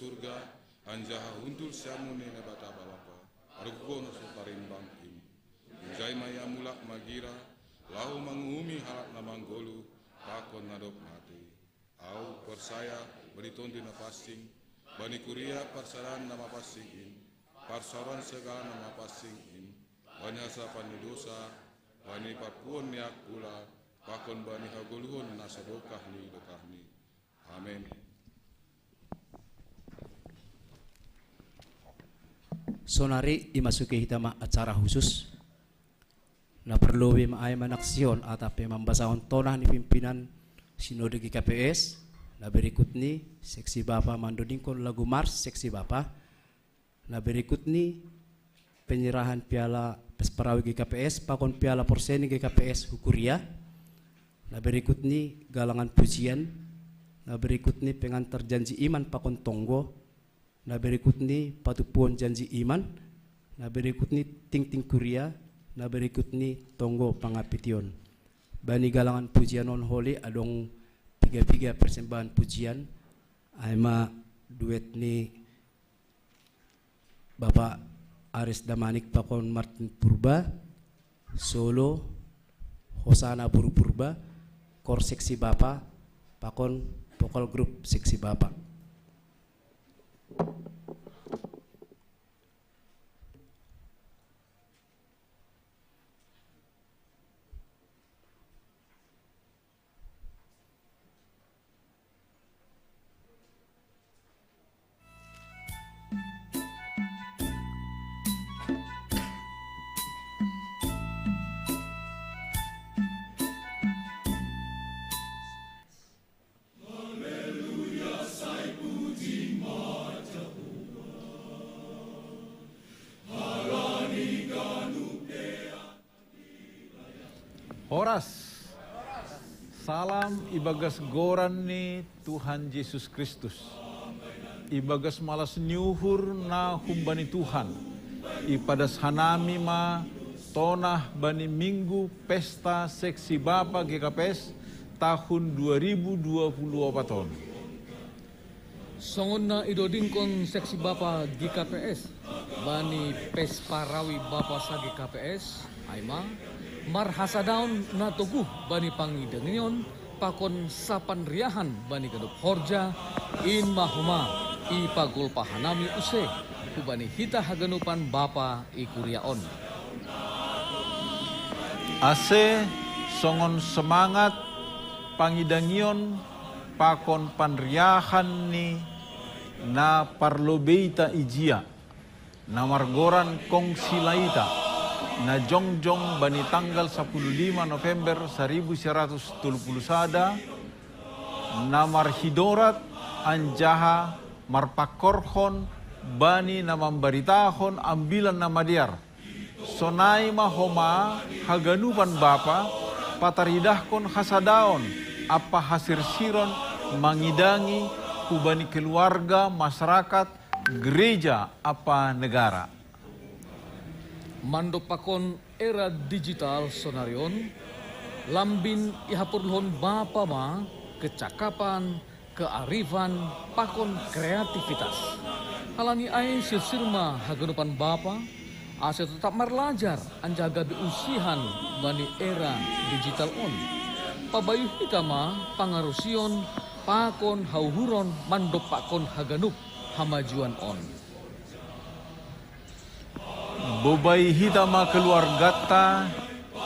surga, anjaha huntul siamune na bata balapa, arguko na suparimbang im. Jai maya mulak magira, lahu mangumi halak na manggolu, pakon nadok mati. Au persaya beriton di na pasing, bani kuria parsaran nama pasing im, parsaran segala nama pasing im, bani hasapan dosa, bani parpuon niak pula, pakon bani hagoluhun nasa dokah ni. Amin. Sonari imasuki hitama acara khusus na perlu ay manaksyon at membasahon tonah ni pimpinan Sinode GKPS na berikut ni seksi Bapa Mandodingkon lagu Mars seksi Bapa na berikut ni penyerahan piala Pesparawi GKPS pakon piala Porseni GKPS Hukuria na berikut ni galangan pujian na berikut ni pengantar janji iman pakon Tonggo na berikut ni patupuan janji iman na berikut ni ting kuria na berikut ni Tonggo pangapition. Bani galangan pujian non holy adong tiga persembahan pujian aima duet ni Bapak Aris Damanik pakon Martin Purba solo Hosana Buru Purba kor seksi Bapak pakon vokal grup seksi Bapak. Horas, salam ibagas goran ni Tuhan Yesus Kristus. Ibagas malas nyuhur na humbani Tuhan. Ipadas hanami ma tonah bani minggu pesta seksi Bapa GKPS tahun 2024. Songon na idodingkon seksi Bapa GKPS bani Pesparawi Bapa sa GKPS aima marhasadaon na tuguh bani pangidengion pakon sapan riahan bani gadup horja in mahuma ipagul pahanami use kubani hita haganupan Bapa ikuriaon. Ase songon semangat pangidangion pakon panriahan ni na parlobeita ijia na margoran kong silaita na jongjong bani tanggal 15 November 1931 na marhidorat anjaha marpakorhon bani na mambaritahon ambilan na madiar sonai mahoma haganupan Bapa pataridahkon hasadaon apa hasir siron mangidangi kubani keluarga masyarakat gereja apa negara. Mandok pakon era digital sonarion lambin ihapurlhon Bapa ma kecakapan kearifan pakon kreativitas halani ay sirma haganupan Bapa ase tetap marlajar anjaga diusihan bani era digital on pabayu hitama pangarusion pakon hauhuron mandok pakon haganup hamajuan on. Bobay hitama keluargata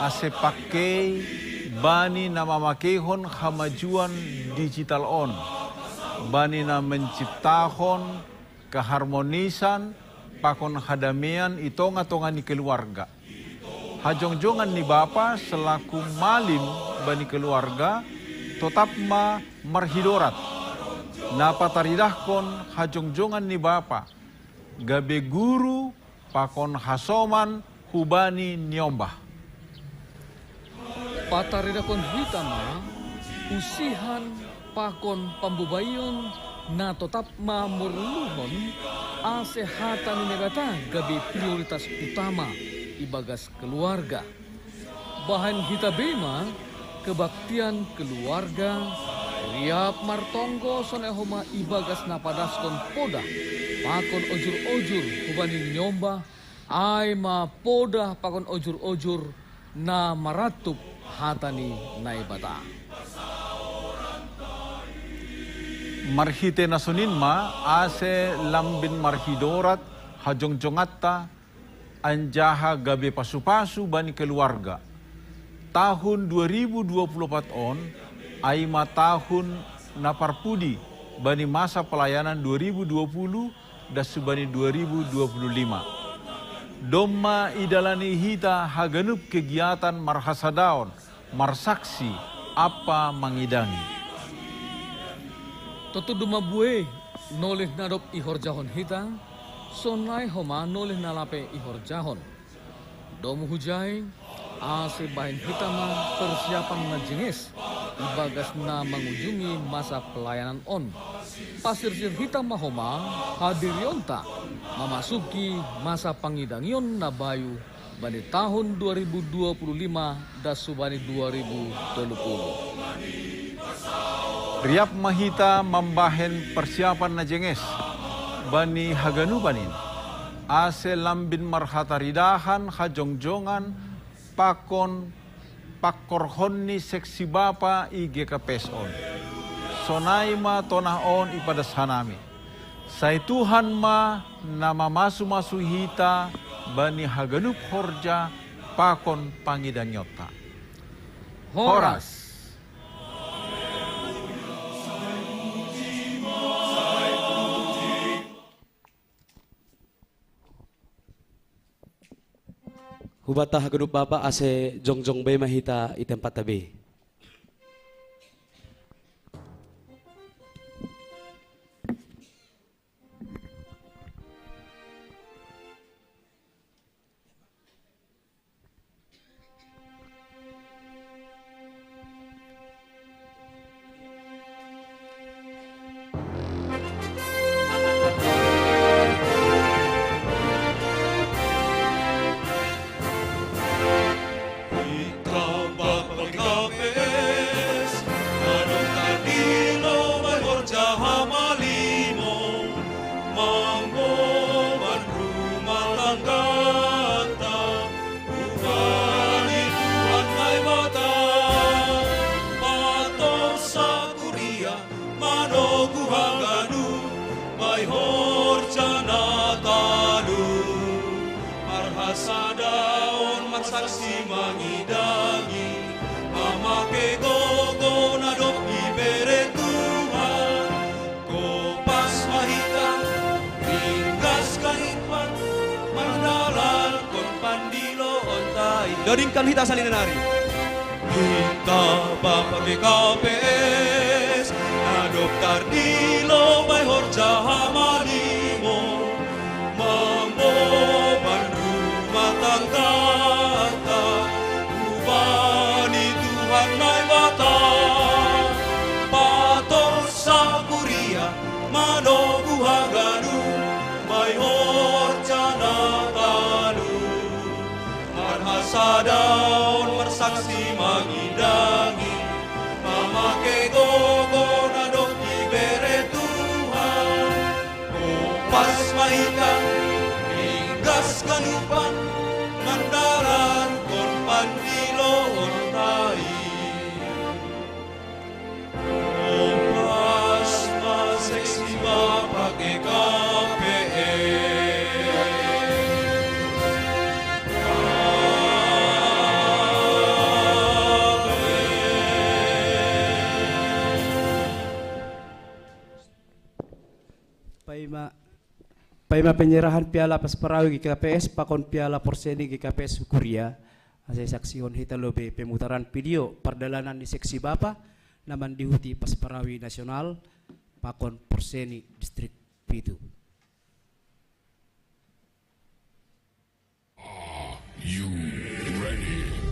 ase pakai bani na mamakehon hamajuan digital on bani na menciptahon keharmonisan pakon hadamian itonga-tonga ni keluarga hajong-jongan ni Bapa selaku malim bani keluarga tetap ma marhidorat na pataridahkon hajong-jongan ni Bapa gabe guru pakon hasoman hubani nyombah. Pataridakon hitama usihan pakon pambubayon na tetap mamurluhon asehatan negata gabi prioritas utama ibagas keluarga. Bahan hitabema kebaktian keluarga Riap martonggo sonehoma ibagas napadaskon poda pakon ojur-ojur hubani nyomba ay ma poda pakon ojur-ojur na maratup hatani naibata. Marhite nasunin ma ase lambin marhidorat hajongjongatta anjaha gabe pasu-pasu bani keluarga. Tahun 2024 on ay tahun naparpudi bani masa pelayanan 2020 dan subani 2025. Domma idalani hita haganup kegiatan marhasadaon, marsaksi apa mangidangi. Toto duma bue noleh nadop ihor jahon hita, sonai homa noleh nalape ihor jahon. Domu hujai, ase bahin hitama persiapan na jengis, ibagas na mengunjungi masa pelayanan on. Pasir-sir hitama homa hadirionta, memasuki masa pangidangion na bayu bani tahun 2025 dan subani 2020. Riap mahita membahen persiapan na jenges bani haganu banin. Ase lambin marhataridahan hajongjongan pakon pakorhonni seksi bapa IGKPS on. Sonai ma tonah on ipadas hanami. Sai Tuhan ma nama masu-masu hita bani haganup horja pakon pangidanyota. Horas. Hubata haganup bapa ase jongjong bay mahita itempat tabi. Sadaon magsaksi mangidangi mamake gogo na dok ibere Tuhan kopas mahita ringgas kahipan mandalan kon pandilo ontai dadingkan hita salinanari hita bapa GKPS adop tardilo bay horja hamalimo mambo Tanggata ubani Tuhan nai bata patos sa kuria mano buhaganu may horjana tanu marhasadaon marsaksi mangidangi mamake gogo na dok ibere Tuhan kopas mahitang gas kanupan mandaran kon pandilo ontai opas maseksi bapa GKPS Paima penyerahan piala Pasparawi GKPS pakon piala Porseni GKPS Sukuria asai saksion hita lobe pemutaran video perdalanan di seksi bapa naman dihuti Pasparawi Nasional pakon Porseni Distrik Pitu. You ready?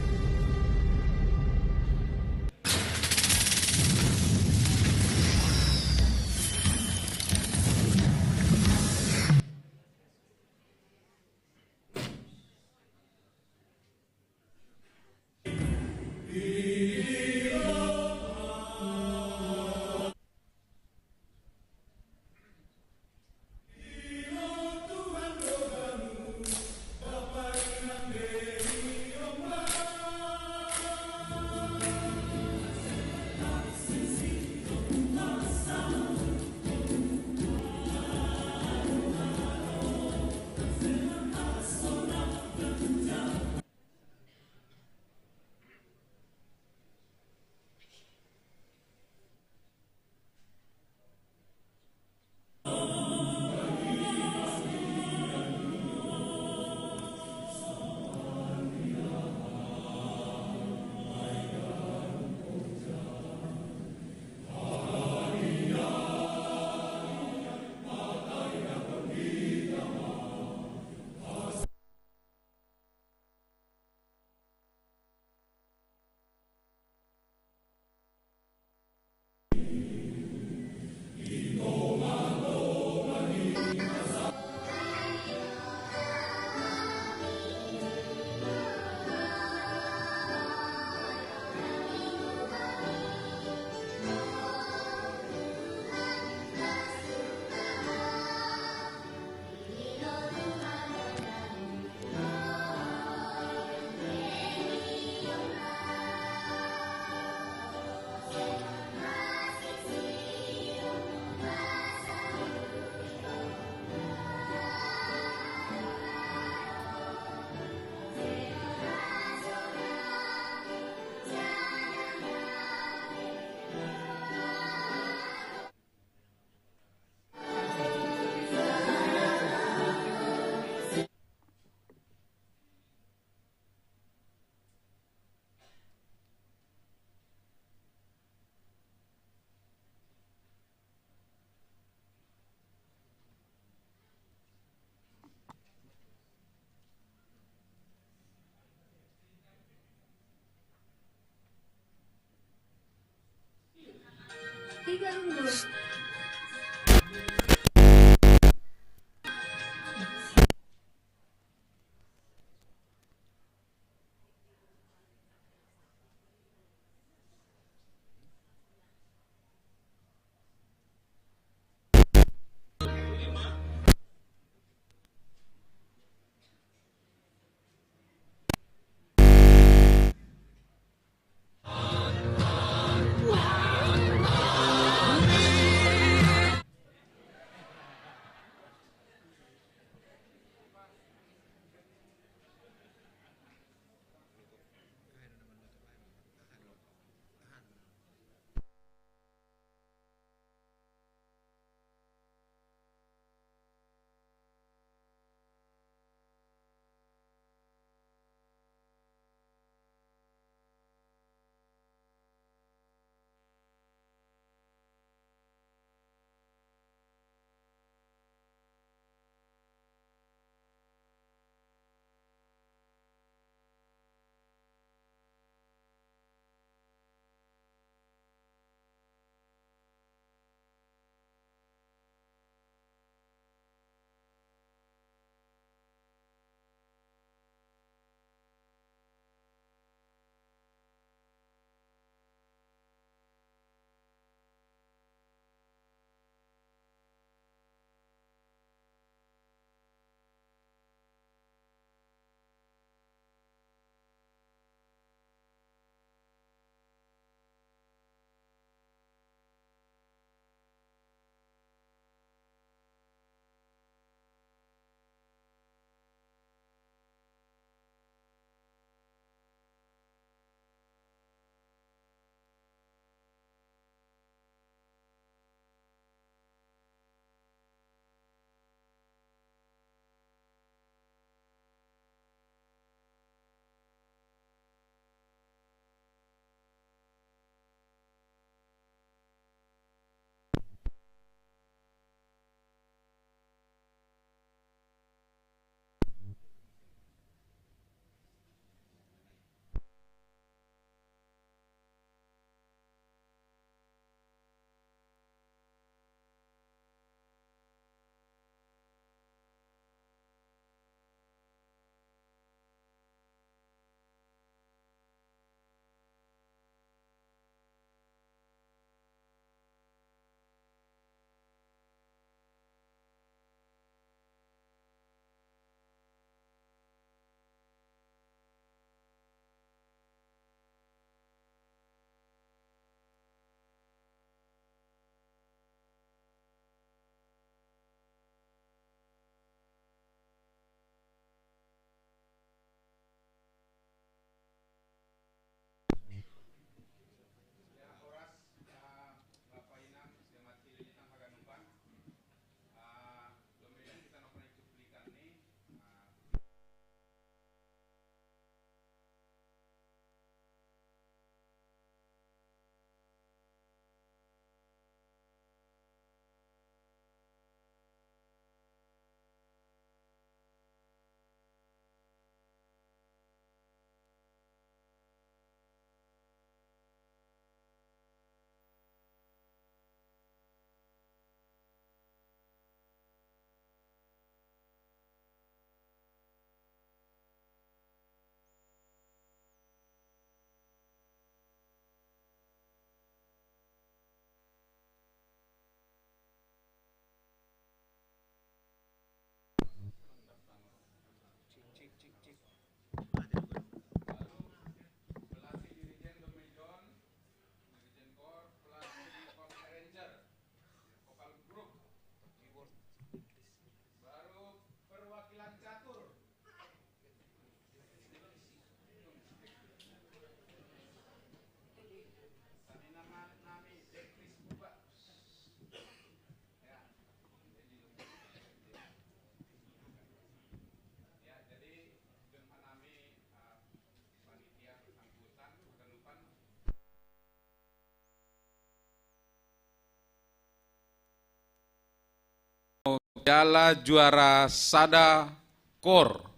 Piala Juara Sada Kor